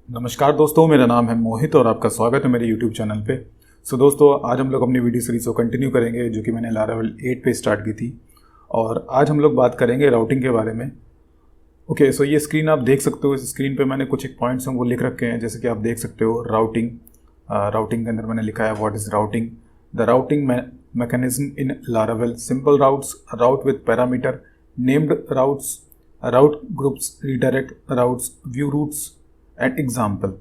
नमस्कार दोस्तों, मेरा नाम है मोहित और आपका स्वागत है मेरे YouTube चैनल पे। दोस्तों, आज हम लोग अपनी वीडियो सीरीज़ को कंटिन्यू करेंगे जो कि मैंने लारावेल 8 पे स्टार्ट की थी। और आज हम लोग बात करेंगे राउटिंग के बारे में। ओके, सो ये स्क्रीन आप देख सकते हो। इस स्क्रीन पे मैंने कुछ एक पॉइंट्स हैं वो लिख रखे हैं, जैसे कि आप देख सकते हो राउटिंग। राउटिंग के अंदर मैंने लिखा है what is routing, the routing mechanism in Laravel, simple routes, route with parameter, named routes, route groups, redirect routes, view routes and example.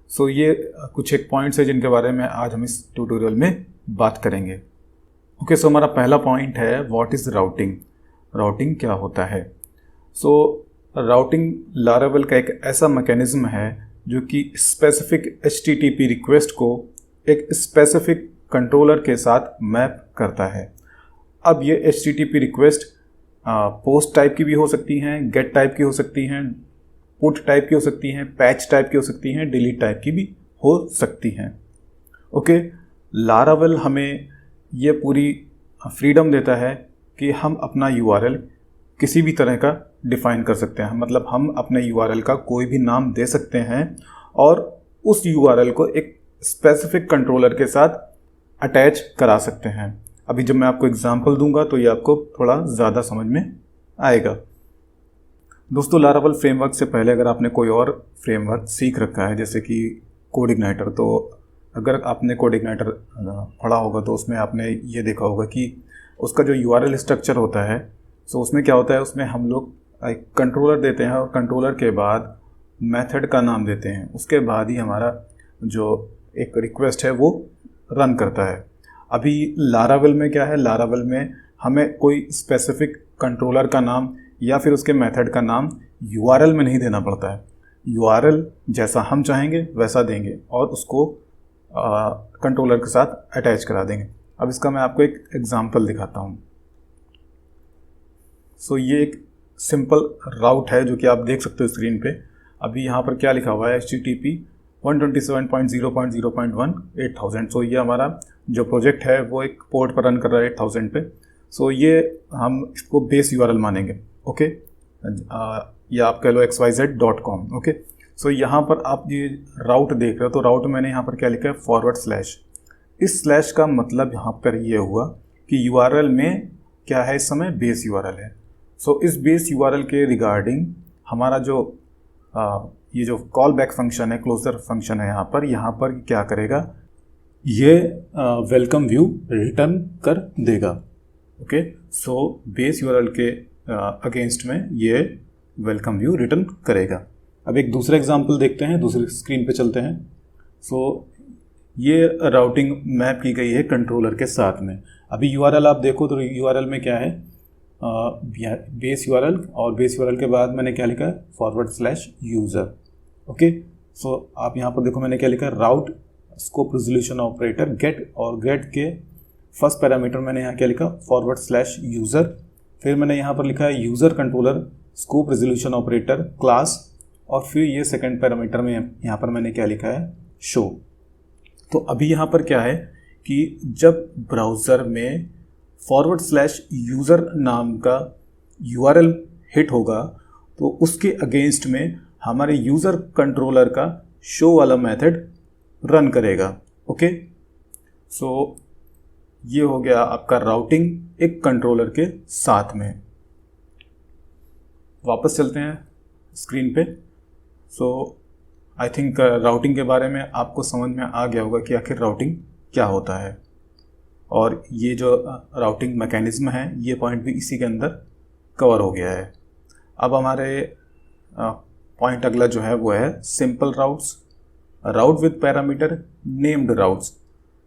So ये कुछ एक पॉइंट्स है जिनके बारे में आज हम इस ट्यूटोरियल में बात करेंगे। ओके, सो हमारा पहला पॉइंट है व्हाट इज़ राउटिंग। राउटिंग क्या होता है? राउटिंग लारावेल का एक ऐसा मैकेनिज्म है जो कि स्पेसिफिक HTTP रिक्वेस्ट को एक स्पेसिफिक कंट्रोलर के साथ मैप करता है। अब ये HTTP रिक्वेस्ट पोस्ट टाइप की भी हो सकती हैं, गेट टाइप की हो सकती हैं, पुट टाइप की हो सकती हैं, पैच टाइप की हो सकती हैं, डिलीट टाइप की भी हो सकती हैं। ओके, लारावेल हमें ये पूरी फ्रीडम देता है कि हम अपना URL किसी भी तरह का डिफ़ाइन कर सकते हैं। मतलब हम अपने URL का कोई भी नाम दे सकते हैं और उस URL को एक स्पेसिफिक कंट्रोलर के साथ अटैच करा सकते हैं। अभी जब मैं आपको एग्जांपल दूंगा तो ये आपको थोड़ा ज़्यादा समझ में आएगा। दोस्तों, लारावेल फ्रेमवर्क से पहले अगर आपने कोई और फ्रेमवर्क सीख रखा है, जैसे कि कोड इग्नाइटर, तो अगर आपने कोड इग्नाइटर पढ़ा होगा तो उसमें आपने ये देखा होगा कि उसका जो URL स्ट्रक्चर होता है, सो उसमें क्या होता है, उसमें हम लोग एक कंट्रोलर देते हैं और कंट्रोलर के बाद मेथड का नाम देते हैं। उसके बाद ही हमारा जो एक रिक्वेस्ट है वो रन करता है। अभी लारावेल में क्या है, लारावेल में हमें कोई स्पेसिफिक कंट्रोलर का नाम या फिर उसके मेथड का नाम URL में नहीं देना पड़ता है। URL जैसा हम चाहेंगे वैसा देंगे और उसको कंट्रोलर के साथ अटैच करा देंगे। अब इसका मैं आपको एक एग्जांपल दिखाता हूँ। ये एक सिंपल राउट है जो कि आप देख सकते हो स्क्रीन पे। अभी यहाँ पर क्या लिखा हुआ है, HTTP 127.0.0.1 8000। ये हमारा जो प्रोजेक्ट है वो एक पोर्ट पर रन कर रहा है 8000 पे। ये हम इसको बेस URL मानेंगे। ओके, या आप कह लो xyz.com। ओके, यहाँ पर आप ये राउट देख रहे हो, तो राउट मैंने यहाँ पर क्या लिखा है, /। इस स्लैश का मतलब यहाँ पर ये हुआ कि URL में क्या है, इस समय बेस URL है। इस बेस URL के रिगार्डिंग हमारा जो ये जो कॉल बैक फंक्शन है, क्लोजर फंक्शन है, यहाँ पर क्या करेगा, ये वेलकम व्यू रिटर्न कर देगा। ओके, बेस URL के अगेंस्ट में ये वेलकम व्यू रिटर्न करेगा। अब एक दूसरा एग्जांपल देखते हैं, दूसरी स्क्रीन पे चलते हैं। ये राउटिंग मैप की गई है कंट्रोलर के साथ में। अभी URL आप देखो तो URL में क्या है, बेस URL, और बेस URL के बाद मैंने क्या लिखा है, /user। ओके, आप यहाँ पर देखो मैंने क्या लिखा है, राउट स्कोप रिजोल्यूशन ऑपरेटर गेट, और गेट के फर्स्ट पैरामीटर मैंने यहाँ क्या लिखा, /user। फिर मैंने यहाँ पर लिखा है user controller scope resolution operator class, और फिर ये सेकंड पैरामीटर में यहाँ पर मैंने क्या लिखा है, शो। तो अभी यहाँ पर क्या है कि जब ब्राउज़र में /user नाम का URL हिट होगा तो उसके अगेंस्ट में हमारे यूज़र कंट्रोलर का शो वाला मेथड रन करेगा। ओके, ये हो गया आपका राउटिंग एक कंट्रोलर के साथ में। वापस चलते हैं स्क्रीन पे। आई थिंक राउटिंग के बारे में आपको समझ में आ गया होगा कि आखिर राउटिंग क्या होता है, और ये जो राउटिंग मैकेनिज्म है ये पॉइंट भी इसी के अंदर कवर हो गया है। अब हमारे पॉइंट अगला जो है वो है simple routes, route with parameter, named routes.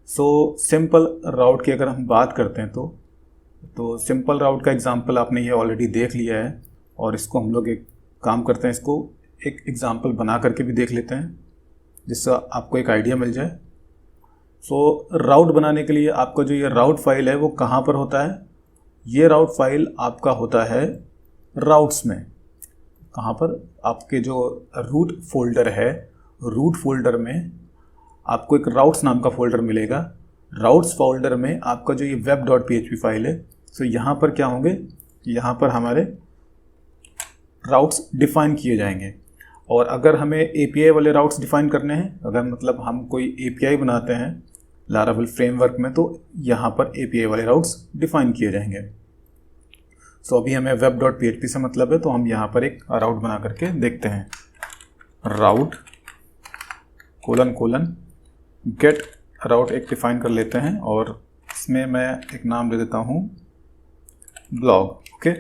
Simple route की अगर हम बात करते हैं तो सिंपल राउट का एग्जांपल आपने ये ऑलरेडी देख लिया है, और इसको हम लोग एक काम करते हैं, इसको एक एग्जांपल बना करके भी देख लेते हैं जिससे आपको एक आइडिया मिल जाए। राउट बनाने के लिए आपका जो ये राउट फाइल है वो कहाँ पर होता है, ये राउट फाइल आपका होता है राउट्स में। कहाँ पर, आपके जो रूट फोल्डर है, रूट फोल्डर में आपको एक राउट्स नाम का फोल्डर मिलेगा। राउट्स फोल्डर में आपका जो ये web.php फाइल है, यहाँ पर क्या होंगे, यहाँ पर हमारे राउट्स डिफाइन किए जाएंगे। और अगर हमें API वाले राउट्स डिफाइन करने हैं, अगर मतलब हम कोई API बनाते हैं लारावेल फ्रेमवर्क में, तो यहाँ पर API वाले राउट्स डिफाइन किए जाएंगे। सो अभी हमें web.php से मतलब है, तो हम यहाँ पर एक राउट बना करके देखते हैं। राउट :: गेट राउट एक डिफाइन कर लेते हैं और इसमें मैं एक नाम दे देता हूँ ब्लॉग। ओके,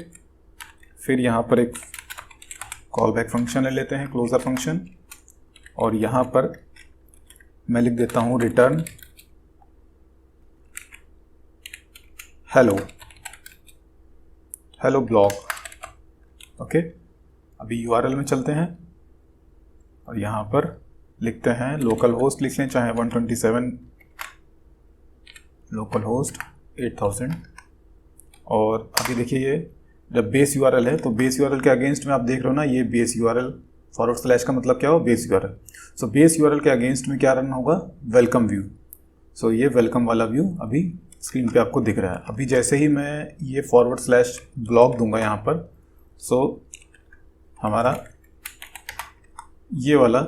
फिर यहाँ पर एक कॉल बैक फंक्शन ले लेते हैं, क्लोजर फंक्शन, और यहाँ पर मैं लिख देता हूँ रिटर्न हेलो ब्लॉग। ओके, अभी URL में चलते हैं और यहाँ पर लिखते हैं लोकल होस्ट लिख लें, चाहे 127 लोकल होस्ट 8000। और अभी देखिए ये जब बेस URL है, तो बेस URL के अगेंस्ट में आप देख रहे हो ना, ये बेस URL / का मतलब क्या हो, base URL। So base URL के अगेंस्ट में क्या रन होगा, वेलकम व्यू। सो ये वेलकम वाला व्यू अभी स्क्रीन पे आपको दिख रहा है। अभी जैसे ही मैं ये / ब्लॉग दूंगा यहाँ पर, सो हमारा ये वाला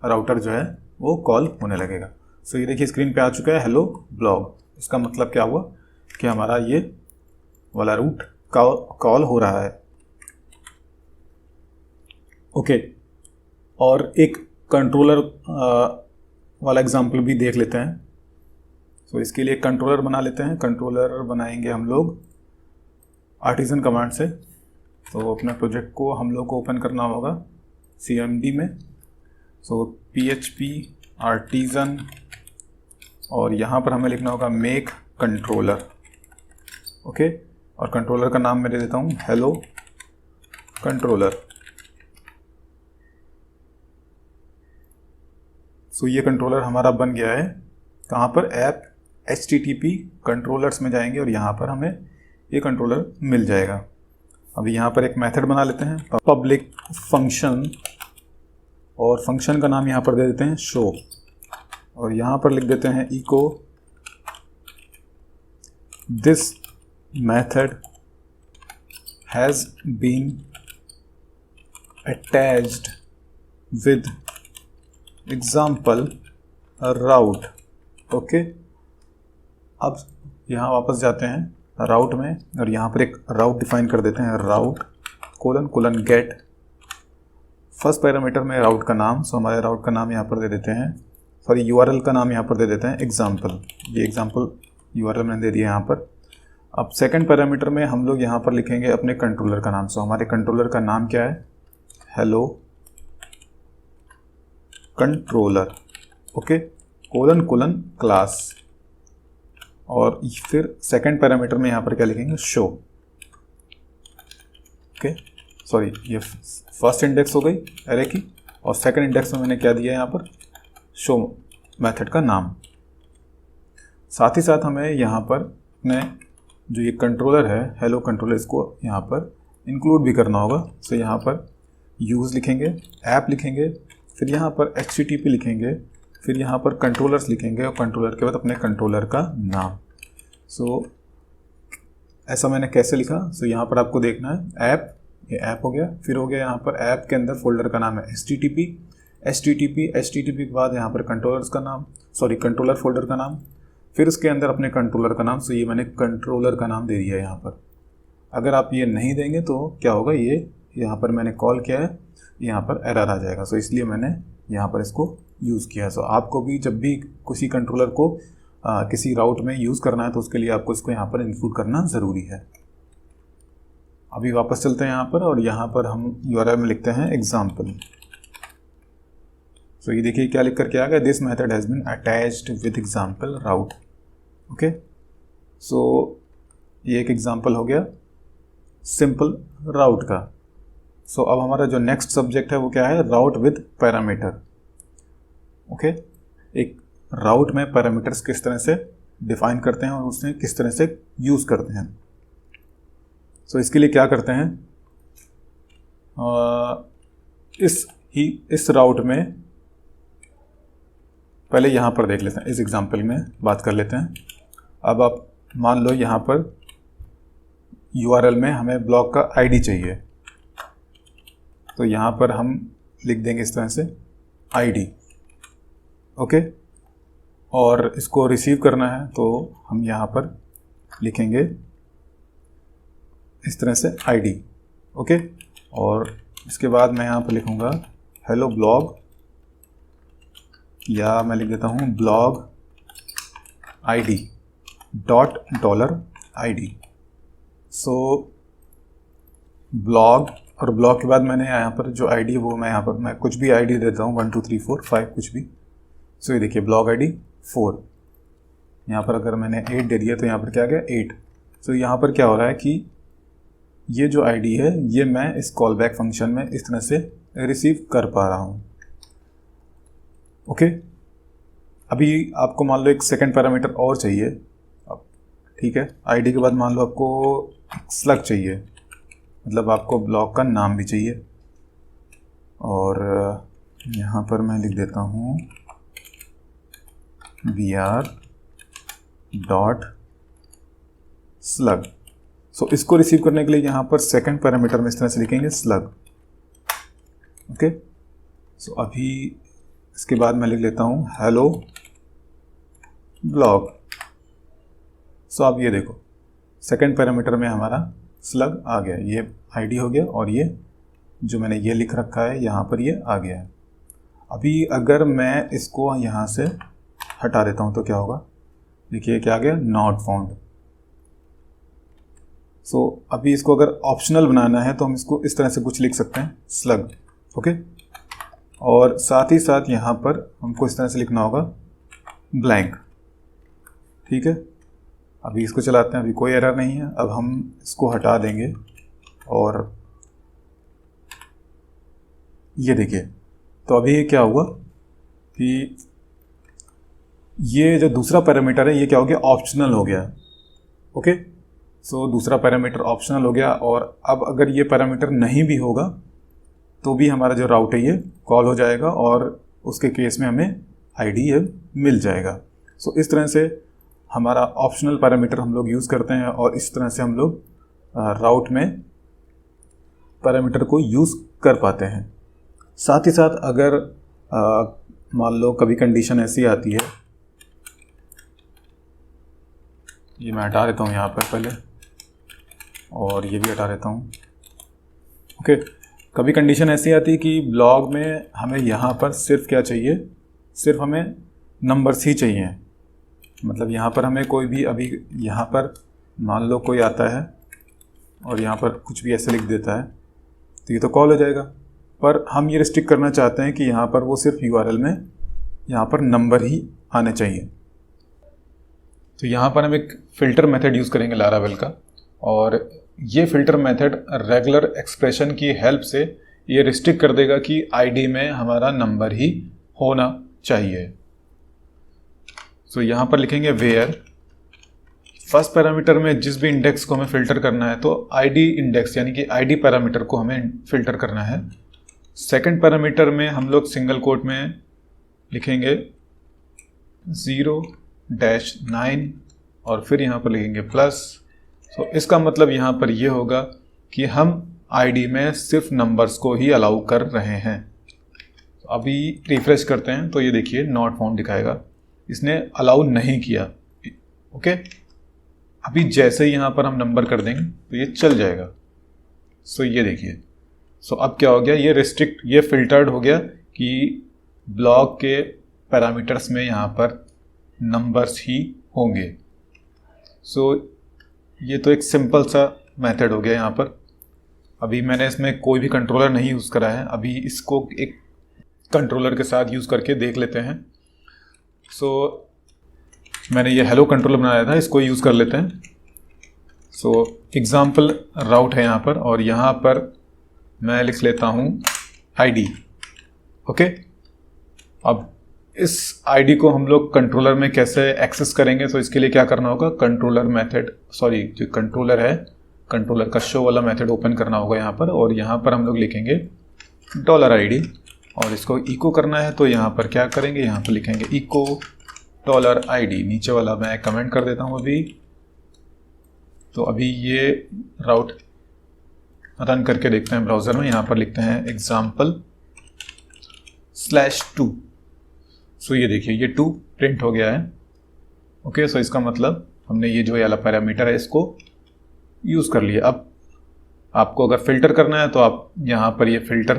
राउटर जो है वो कॉल होने लगेगा। सो ये देखिए स्क्रीन पे आ चुका है हेलो ब्लॉग। इसका मतलब क्या हुआ कि हमारा ये वाला रूट कॉल हो रहा है। ओके, और एक कंट्रोलर वाला एग्जांपल भी देख लेते हैं। सो इसके लिए कंट्रोलर बना लेते हैं। कंट्रोलर बनाएंगे हम लोग आर्टिजन कमांड से। तो अपने प्रोजेक्ट को हम लोग को ओपन करना होगा CMD में। सो PHP आर्टिजन, और यहाँ पर हमें लिखना होगा मेक कंट्रोलर। ओके, और कंट्रोलर का नाम मैं दे देता हूँ हेलो कंट्रोलर। सो ये कंट्रोलर हमारा बन गया है। कहाँ पर, ऐप HTTP कंट्रोलर्स में जाएंगे और यहाँ पर हमें ये कंट्रोलर मिल जाएगा। अभी यहाँ पर एक मेथड बना लेते हैं, पब्लिक फंक्शन, और फंक्शन का नाम यहाँ पर दे देते हैं शो, और यहाँ पर लिख देते हैं echo this method has been attached with example route. Okay, अब यहाँ वापस जाते हैं राउट में और यहाँ पर एक राउट डिफाइन कर देते हैं, राउट : गेट फर्स्ट पैरामीटर में राउट का नाम। सो हमारे राउट का नाम यहाँ पर दे देते हैं, सॉरी URL का नाम यहाँ पर दे देते हैं एग्जाम्पल। ये एग्जाम्पल URL मैंने दे दिया यहाँ पर। अब सेकंड पैरामीटर में हम लोग यहाँ पर लिखेंगे अपने कंट्रोलर का नाम। सो हमारे कंट्रोलर का नाम क्या है, हेलो कंट्रोलर। ओके, : क्लास, और फिर सेकंड पैरामीटर में यहाँ पर क्या लिखेंगे, शो। ओके, सॉरी ये फर्स्ट इंडेक्स हो गई एरे की, और सेकंड इंडेक्स में मैंने क्या दिया यहाँ पर, शो मेथड का नाम। साथ ही साथ हमें यहाँ पर अपने जो ये कंट्रोलर है हेलो कंट्रोलर, इसको यहाँ पर इंक्लूड भी करना होगा। सो यहाँ पर यूज़ लिखेंगे, ऐप लिखेंगे, फिर यहाँ पर HTTP लिखेंगे, फिर यहाँ पर कंट्रोलर्स लिखेंगे, और कंट्रोलर के बाद अपने कंट्रोलर का नाम। सो ऐसा मैंने कैसे लिखा, सो यहाँ पर आपको देखना है ऐप, ये ऐप हो गया, फिर हो गया यहाँ पर ऐप के अंदर फोल्डर का नाम है HTTP के बाद यहाँ पर कंट्रोलर्स का नाम, सॉरी कंट्रोलर फोल्डर का नाम, फिर उसके अंदर अपने कंट्रोलर का नाम। सो ये मैंने कंट्रोलर का नाम दे दिया है यहाँ पर। अगर आप ये नहीं देंगे तो क्या होगा, ये यहाँ पर मैंने कॉल किया है, यहाँ पर एरर आ जाएगा। सो इसलिए मैंने यहाँ पर इसको यूज़ किया है। सो आपको भी जब भी किसी कंट्रोलर को किसी राउट में यूज़ करना है तो उसके लिए आपको इसको यहाँ पर इंक्लूड करना ज़रूरी है। अभी वापस चलते हैं यहाँ पर, और यहाँ पर हम URL में लिखते हैं एग्जाम्पल। सो ये देखिए क्या लिख कर के आ गया, this method has been attached with example route. Okay, so ये एक एग्जाम्पल हो गया सिंपल राउट का। सो अब हमारा जो नेक्स्ट सब्जेक्ट है वो क्या है, राउट विद पैरामीटर। ओके, एक राउट में पैरामीटर्स किस तरह से डिफाइन करते हैं और उसमें किस तरह से यूज़ करते हैं। सो इसके लिए क्या करते हैं, इस राउट में पहले यहाँ पर देख लेते हैं, इस एग्जांपल में बात कर लेते हैं। अब आप मान लो यहाँ पर URL में हमें ब्लॉग का ID चाहिए, तो यहाँ पर हम लिख देंगे इस तरह से आईडी, ओके। और इसको रिसीव करना है तो हम यहाँ पर लिखेंगे इस तरह से आईडी, ओके। और इसके बाद मैं यहाँ पर लिखूँगा हेलो ब्लॉग, या मैं लिख देता हूँ blog ID dot dollar ID. So blog, और ब्लॉग के बाद मैंने यहाँ पर जो आईडी है वो मैं यहाँ पर मैं कुछ भी आईडी देता हूँ 1 2 3 4 5 कुछ भी। सो ये देखिए ब्लॉग आईडी 4, यहाँ पर अगर मैंने 8 दे दिया तो यहाँ पर क्या आ गया 8। सो यहाँ पर क्या हो रहा है कि ये जो आईडी है ये मैं इस कॉल बैक फंक्शन में इस तरह से रिसीव कर पा रहा हूँ, ओके। अभी आपको मान लो एक सेकंड पैरामीटर और चाहिए, अब ठीक है, आईडी के बाद मान लो आपको स्लग चाहिए, मतलब आपको ब्लॉग का नाम भी चाहिए। और यहाँ पर मैं लिख देता हूँ br डॉट स्लग। सो इसको रिसीव करने के लिए यहाँ पर सेकंड पैरामीटर में इस तरह से लिखेंगे स्लग, ओके। सो अभी इसके बाद मैं लिख लेता हूँ हेलो ब्लॉग। सो अब ये देखो सेकंड पैरामीटर में हमारा स्लग आ गया, ये आईडी हो गया और ये जो मैंने ये लिख रखा है यहाँ पर ये आ गया है। अभी अगर मैं इसको यहाँ से हटा देता हूँ तो क्या होगा, देखिए क्या आ गया नॉट फाउंड। सो अभी इसको अगर ऑप्शनल बनाना है तो हम इसको इस तरह से कुछ लिख सकते हैं स्लग, ओके। और साथ ही साथ यहाँ पर हमको इस तरह से लिखना होगा ब्लैंक, ठीक है। अभी इसको चलाते हैं, अभी कोई एरर नहीं है। अब हम इसको हटा देंगे और ये देखिए, तो अभी क्या हुआ कि ये जो दूसरा पैरामीटर है ये क्या हो गया ऑप्शनल हो गया, ओके। सो दूसरा पैरामीटर ऑप्शनल हो गया, और अब अगर ये पैरामीटर नहीं भी होगा तो भी हमारा जो राउट है ये कॉल हो जाएगा और उसके केस में हमें आईडी ये मिल जाएगा। सो इस तरह से हमारा ऑप्शनल पैरामीटर हम लोग यूज़ करते हैं और इस तरह से हम लोग राउट में पैरामीटर को यूज़ कर पाते हैं। साथ ही साथ अगर मान लो कभी कंडीशन ऐसी आती है, ये मैं हटा देता हूँ यहाँ पर पहले, और ये भी हटा देता हूँ, ओके। कभी कंडीशन ऐसी आती है कि ब्लॉग में हमें यहाँ पर सिर्फ क्या चाहिए, सिर्फ हमें नंबर्स ही चाहिए। मतलब यहाँ पर हमें कोई भी, अभी यहाँ पर मान लो कोई आता है और यहाँ पर कुछ भी ऐसे लिख देता है तो ये तो कॉल हो जाएगा, पर हम ये रिस्ट्रिक्ट करना चाहते हैं कि यहाँ पर वो सिर्फ यूआरएल में यहाँ पर नंबर ही आने चाहिए। तो यहाँ पर हम एक फ़िल्टर मेथड यूज़ करेंगे लारावेल का, और ये फ़िल्टर मेथड रेगुलर एक्सप्रेशन की हेल्प से ये रिस्ट्रिक्ट कर देगा कि आईडी में हमारा नंबर ही होना चाहिए। सो यहाँ पर लिखेंगे वेयर, फर्स्ट पैरामीटर में जिस भी इंडेक्स को हमें फ़िल्टर करना है तो आईडी इंडेक्स यानी कि आईडी पैरामीटर को हमें फ़िल्टर करना है। सेकंड पैरामीटर में हम लोग सिंगल कोट में लिखेंगे 0-9 और फिर यहाँ पर लिखेंगे प्लस। तो इसका मतलब यहाँ पर ये होगा कि हम आईडी में सिर्फ नंबर्स को ही अलाउ कर रहे हैं। तो अभी रिफ्रेश करते हैं तो ये देखिए नॉट फाउंड दिखाएगा, इसने अलाउ नहीं किया, ओके। अभी जैसे ही यहाँ पर हम नंबर कर देंगे तो ये चल जाएगा। सो ये देखिए, सो अब क्या हो गया, ये रिस्ट्रिक्ट, ये फिल्टर्ड हो गया कि ब्लॉक के पैरामीटर्स में यहाँ पर नंबर्स ही होंगे। सो ये तो एक सिंपल सा मेथड हो गया यहाँ पर। अभी मैंने इसमें कोई भी कंट्रोलर नहीं यूज़ करा है, अभी इसको एक कंट्रोलर के साथ यूज़ करके देख लेते हैं। सो मैंने ये हेलो कंट्रोलर बनाया था, इसको यूज़ कर लेते हैं। सो एग्जाम्पल राउट है यहाँ पर, और यहाँ पर मैं लिख लेता हूँ आईडी, ओके। अब इस आईडी को हम लोग कंट्रोलर में कैसे एक्सेस करेंगे, तो इसके लिए क्या करना होगा, कंट्रोलर मेथड, सॉरी जो कंट्रोलर है, कंट्रोलर का शो वाला मेथड ओपन करना होगा यहाँ पर, और यहाँ पर हम लोग लिखेंगे $id और इसको इको करना है। तो यहाँ पर क्या करेंगे, यहाँ पर लिखेंगे इको $id। नीचे वाला मैं कमेंट कर देता हूँ अभी। तो अभी ये राउट रन करके देखते हैं ब्राउज़र में। यहाँ पर लिखते हैं एग्जाम्पल /2। सो ये देखिए ये 2 प्रिंट हो गया है। ओके, सो इसका मतलब हमने ये जो वाला पैरामीटर है इसको यूज़ कर लिया। अब आपको अगर फ़िल्टर करना है तो आप यहाँ पर ये फ़िल्टर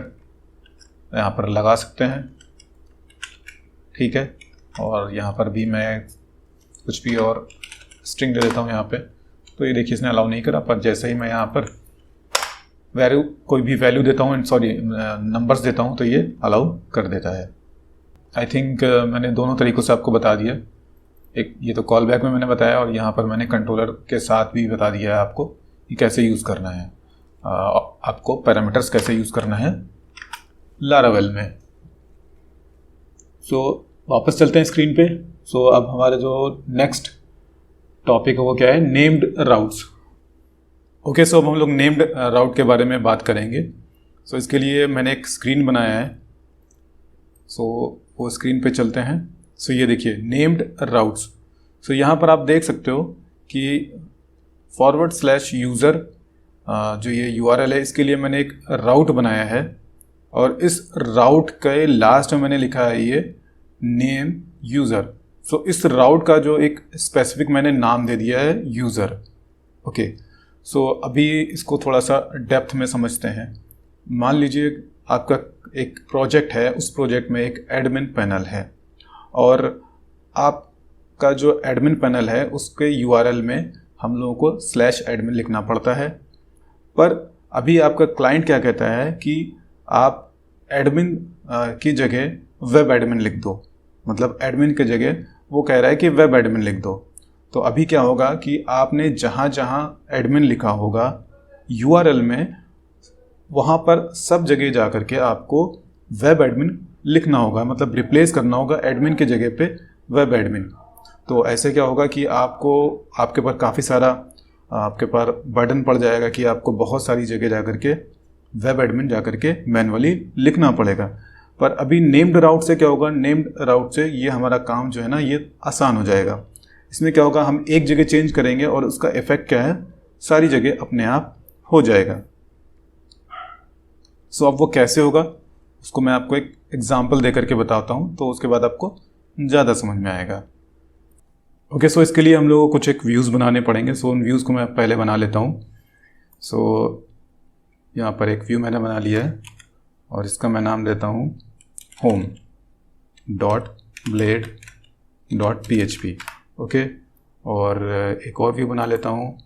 यहाँ पर लगा सकते हैं, ठीक है। और यहाँ पर भी मैं कुछ भी और स्ट्रिंग दे देता हूँ यहाँ पे। तो ये देखिए इसने अलाउ नहीं करा, पर जैसे ही मैं यहाँ पर कोई भी वैल्यू देता हूँ, सॉरी नंबर्स देता हूँ, तो ये अलाउ कर देता है। आई थिंक मैंने दोनों तरीक़ों से आपको बता दिया। एक ये तो कॉल बैक में मैंने बताया, और यहाँ पर मैंने कंट्रोलर के साथ भी बता दिया है आपको कि कैसे यूज़ करना है, आपको पैरामीटर्स कैसे यूज़ करना है लारावेल में। सो वापस चलते हैं स्क्रीन पे। सो अब हमारे जो नेक्स्ट टॉपिक है वो क्या है, नेम्ड राउट्स। ओके, सो अब हम लोग नेम्ड राउट के बारे में बात करेंगे। सो इसके लिए मैंने एक स्क्रीन बनाया है। सो वो स्क्रीन पे चलते हैं। सो ये देखिए नेम्ड राउट्स। सो यहाँ पर आप देख सकते हो कि /user जो ये URL है, इसके लिए मैंने एक राउट बनाया है, और इस राउट के लास्ट में मैंने लिखा है ये नेम यूज़र। सो इस राउट का जो एक स्पेसिफिक मैंने नाम दे दिया है यूज़र। ओके, सो अभी इसको थोड़ा सा डेप्थ में समझते हैं। मान लीजिए आपका एक प्रोजेक्ट है, उस प्रोजेक्ट में एक एडमिन पैनल है, और आपका जो एडमिन पैनल है उसके URL में हम लोगों को /admin लिखना पड़ता है। पर अभी आपका क्लाइंट क्या कहता है कि आप एडमिन की जगह वेब एडमिन लिख दो, मतलब एडमिन की जगह वो कह रहा है कि वेब एडमिन लिख दो। तो अभी क्या होगा कि आपने जहाँ जहाँ एडमिन लिखा होगा URL में, वहाँ पर सब जगह जा कर के आपको वेब एडमिन लिखना होगा, मतलब रिप्लेस करना होगा एडमिन की जगह पे वेब एडमिन। तो ऐसे क्या होगा कि आपके पर काफ़ी सारा आपके पर बर्डन पड़ जाएगा कि आपको बहुत सारी जगह जा कर के वेब एडमिन जा कर के मैनुअली लिखना पड़ेगा। पर अभी नेम्ड राउट से क्या होगा, नेम्ड राउट से ये हमारा काम जो है ना ये आसान हो जाएगा। इसमें क्या होगा, हम एक जगह चेंज करेंगे और उसका इफ़ेक्ट क्या है, सारी जगह अपने आप हो जाएगा। सो अब वो कैसे होगा उसको मैं आपको एक एग्जांपल दे करके बताता हूँ, तो उसके बाद आपको ज़्यादा समझ में आएगा। ओके, सो इसके लिए हम लोगों को कुछ एक व्यूज़ बनाने पड़ेंगे। सो उन व्यूज़ को मैं पहले बना लेता हूँ। सो यहाँ पर एक व्यू मैंने बना लिया है, और इसका मैं नाम देता हूँ home.blade.php। ओके, और एक और व्यू बना लेता हूँ,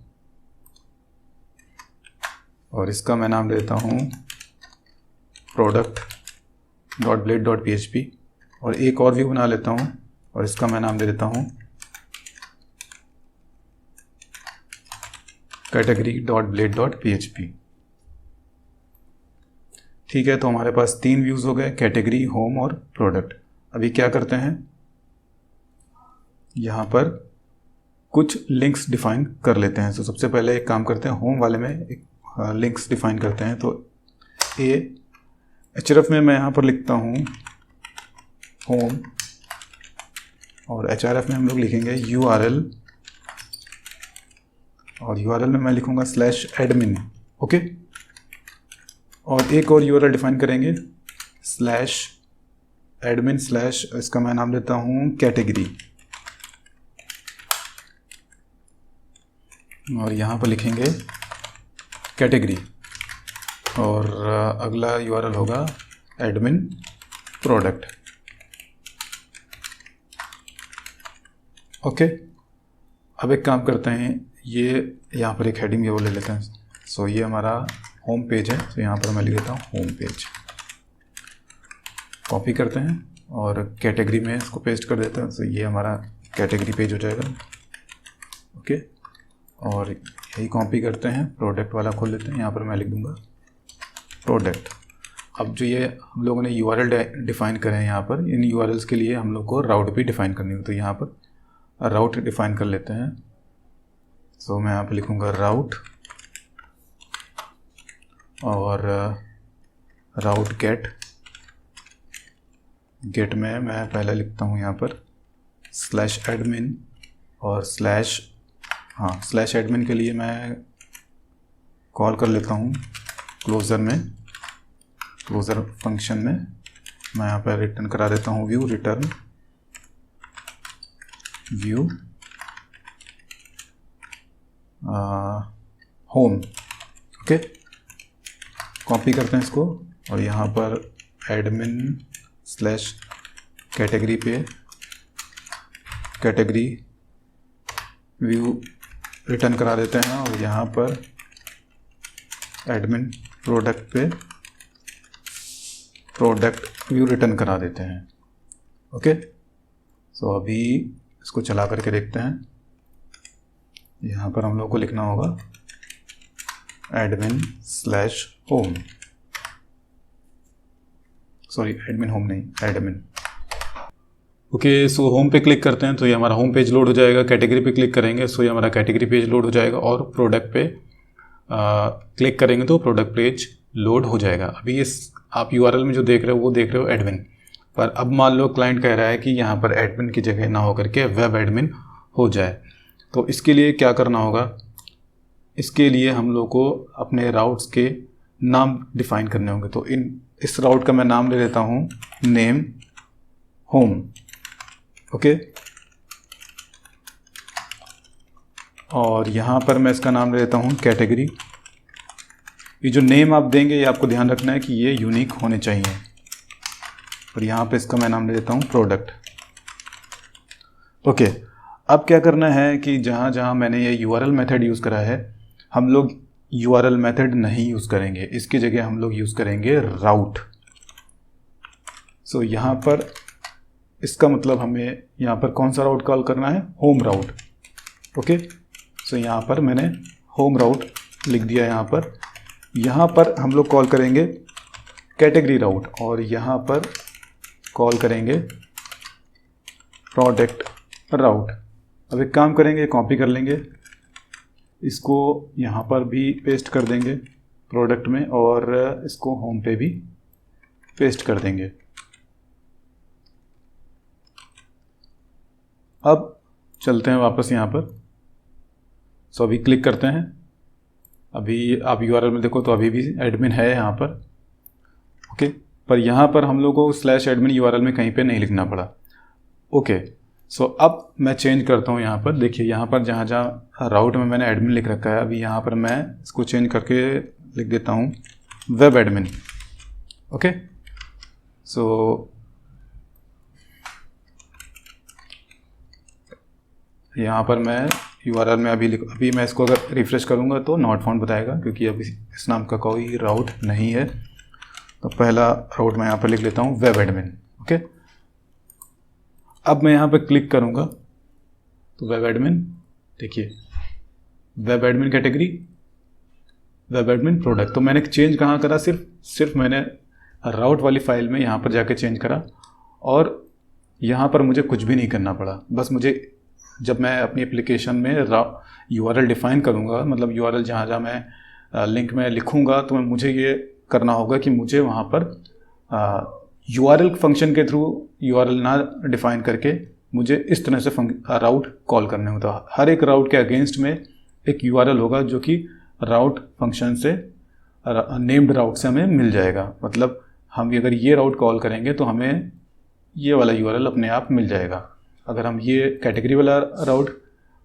और इसका मैं नाम देता हूँ product.blade.php। और एक और व्यू बना लेता हूँ, और इसका मैं नाम दे देता हूँ category.blade.php। ठीक है, तो हमारे पास 3 व्यूज़ हो गए, कैटेगरी, होम और प्रोडक्ट। अभी क्या करते हैं, यहाँ पर कुछ लिंक्स डिफाइन कर लेते हैं। तो सबसे पहले एक काम करते हैं, होम वाले में एक लिंक्स डिफाइन करते हैं। तो href में मैं यहाँ पर लिखता हूँ होम, और href में हम लोग लिखेंगे URL, और URL में मैं लिखूँगा /admin। ओके, और एक और URL डिफाइन करेंगे /admin/ इसका मैं नाम देता हूँ कैटेगरी, और यहाँ पर लिखेंगे कैटेगरी, और अगला URL होगा एडमिन प्रोडक्ट। ओके, अब एक काम करते हैं, ये यहाँ पर एक हेडिंग ये वो ले लेते हैं। सो ये हमारा होम पेज है, तो यहाँ पर मैं लिख देता हूँ होम पेज। कॉपी करते हैं और कैटेगरी में इसको पेस्ट कर देते हैं। तो ये हमारा कैटेगरी पेज हो जाएगा। ओके, और यही कॉपी करते हैं, प्रोडक्ट वाला खोल लेते हैं, यहाँ पर मैं लिख दूँगा प्रोडक्ट। अब जो ये हम लोगों ने URL डिफ़ाइन करे हैं, यहाँ पर इन URLs के लिए हम लोग को राउट भी डिफ़ाइन करनी होगी। तो यहाँ पर राउट डिफ़ाइन कर लेते हैं। सो मैं यहाँ पर लिखूँगा राउट, और राउट गेट में मैं पहले लिखता हूँ यहाँ पर /admin, और /admin के लिए मैं कॉल कर लेता हूँ क्लोज़र फंक्शन में मैं यहाँ पर रिटर्न करा देता हूँ view, return view home. Okay, copy करते हैं इसको और यहाँ पर एडमिन स्लैश कैटेगरी पे कैटेगरी व्यू रिटर्न करा देते हैं और यहाँ पर एडमिन प्रोडक्ट पे प्रोडक्ट व्यू रिटर्न करा देते हैं। ओके, सो अभी इसको चला करके देखते हैं। यहाँ पर हम लोग को लिखना होगा admin slash home, sorry admin home नहीं, एडमिन। ओके, सो होम पे क्लिक करते हैं तो ये हमारा होम पेज लोड हो जाएगा। कैटेगरी पे क्लिक करेंगे सो ये हमारा कैटेगरी पेज लोड हो जाएगा और प्रोडक्ट पे क्लिक करेंगे तो प्रोडक्ट पेज लोड हो जाएगा। अभी इस आप यूआरएल में जो देख रहे हो वो देख रहे हो एडमिन, पर अब मान लो क्लाइंट कह रहा है कि यहाँ पर एडमिन की जगह ना होकर के वेब एडमिन हो जाए, तो इसके लिए क्या करना होगा? इसके लिए हम लोग को अपने राउट्स के नाम डिफाइन करने होंगे। तो इस राउट का मैं नाम ले लेता हूँ नेम होम। ओके, और यहाँ पर मैं इसका नाम ले लेता हूँ कैटेगरी। ये जो नेम आप देंगे ये आपको ध्यान रखना है कि ये यूनिक होने चाहिए। और यहाँ पे इसका मैं नाम ले लेता हूँ प्रोडक्ट। ओके, अब क्या करना है कि जहाँ जहाँ मैंने ये यूआरएल मेथड यूज़ करा है, हम लोग यूआरएल मेथड नहीं यूज़ करेंगे, इसकी जगह हम लोग यूज़ करेंगे राउट। सो यहाँ पर इसका मतलब हमें यहाँ पर कौन सा राउट कॉल करना है? होम राउट। ओके, सो यहाँ पर मैंने होम राउट लिख दिया। यहाँ पर हम लोग कॉल करेंगे कैटेगरी राउट और यहाँ पर कॉल करेंगे प्रोडक्ट राउट। अब एक काम करेंगे, कॉपी कर लेंगे, इसको यहाँ पर भी पेस्ट कर देंगे प्रोडक्ट में और इसको होम पे भी पेस्ट कर देंगे। अब चलते हैं वापस यहाँ पर। सो अभी क्लिक करते हैं। अभी आप यूआरएल में देखो तो अभी भी एडमिन है यहाँ पर। ओके, पर यहाँ पर हम लोग को स्लैश एडमिन यूआरएल में कहीं पे नहीं लिखना पड़ा। ओके, सो अब मैं चेंज करता हूँ। यहाँ पर देखिए, यहाँ पर जहाँ जहाँ राउट में मैंने एडमिन लिख रखा है, अभी यहाँ पर मैं इसको चेंज करके लिख देता हूँ वेब एडमिन। ओके, सो यहाँ पर मैं यूआरएल में अभी मैं इसको अगर रिफ्रेश करूँगा तो नॉट फाउंड बताएगा, क्योंकि अभी इस नाम का कोई राउट नहीं है। तो पहला राउट मैं यहाँ पर लिख लेता हूँ वेब एडमिन। ओके, अब मैं यहाँ पर क्लिक करूँगा तो वेब एडमिन, देखिए web admin category, web admin product. तो मैंने चेंज कहाँ करा? सिर्फ मैंने राउट वाली फाइल में यहाँ पर जाके चेंज करा और यहाँ पर मुझे कुछ भी नहीं करना पड़ा। बस मुझे जब मैं अपनी एप्लीकेशन में यूआरएल डिफ़ाइन करूँगा, मतलब यूआरएल जहाँ जहाँ मैं लिंक में लिखूँगा, तो मुझे ये करना होगा कि मुझे वहाँ पर यूआरएल फंक्शन के थ्रू यूआरएल ना डिफ़ाइन करके मुझे इस तरह से राउट कॉल करने होता है। हर एक राउट के अगेंस्ट में एक यूआरएल होगा जो कि राउट फंक्शन से नेम्ड राउट से हमें मिल जाएगा। मतलब हम अगर ये राउट कॉल करेंगे तो हमें ये वाला यूआरएल अपने आप मिल जाएगा। अगर हम ये कैटेगरी वाला राउट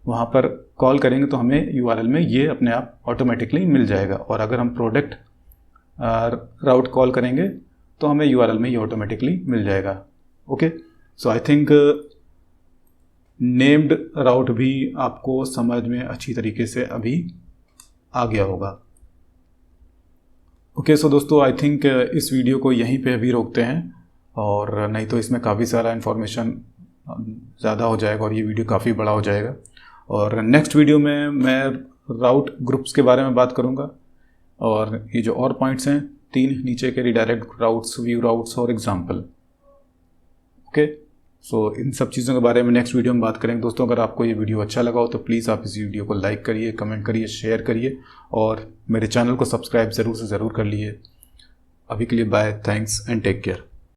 वहाँ पर कॉल करेंगे तो हमें यूआरएल में ये अपने आप ऑटोमेटिकली मिल जाएगा। और अगर हम प्रोडक्ट राउट कॉल करेंगे तो हमें यूआरएल में ये ऑटोमेटिकली मिल जाएगा। Okay, so I think named route भी आपको समझ में अच्छी तरीके से अभी आ गया होगा। ओके, सो दोस्तों आई थिंक इस वीडियो को यहीं पे अभी रोकते हैं, और नहीं तो इसमें काफ़ी सारा इन्फॉर्मेशन ज़्यादा हो जाएगा और ये वीडियो काफ़ी बड़ा हो जाएगा। और नेक्स्ट वीडियो में मैं राउट ग्रुप्स के बारे में बात करूँगा, और ये जो और पॉइंट्स हैं 3 नीचे के, रिडायरेक्ट राउट्स, व्यू राउट्स और एग्जाम्पल। ओके, सो इन सब चीज़ों के बारे में नेक्स्ट वीडियो में बात करेंगे। दोस्तों, अगर आपको ये वीडियो अच्छा लगा हो तो प्लीज़ आप इस वीडियो को लाइक करिए, कमेंट करिए, शेयर करिए और मेरे चैनल को सब्सक्राइब ज़रूर से ज़रूर कर लीजिए। अभी के लिए bye, thanks and take care.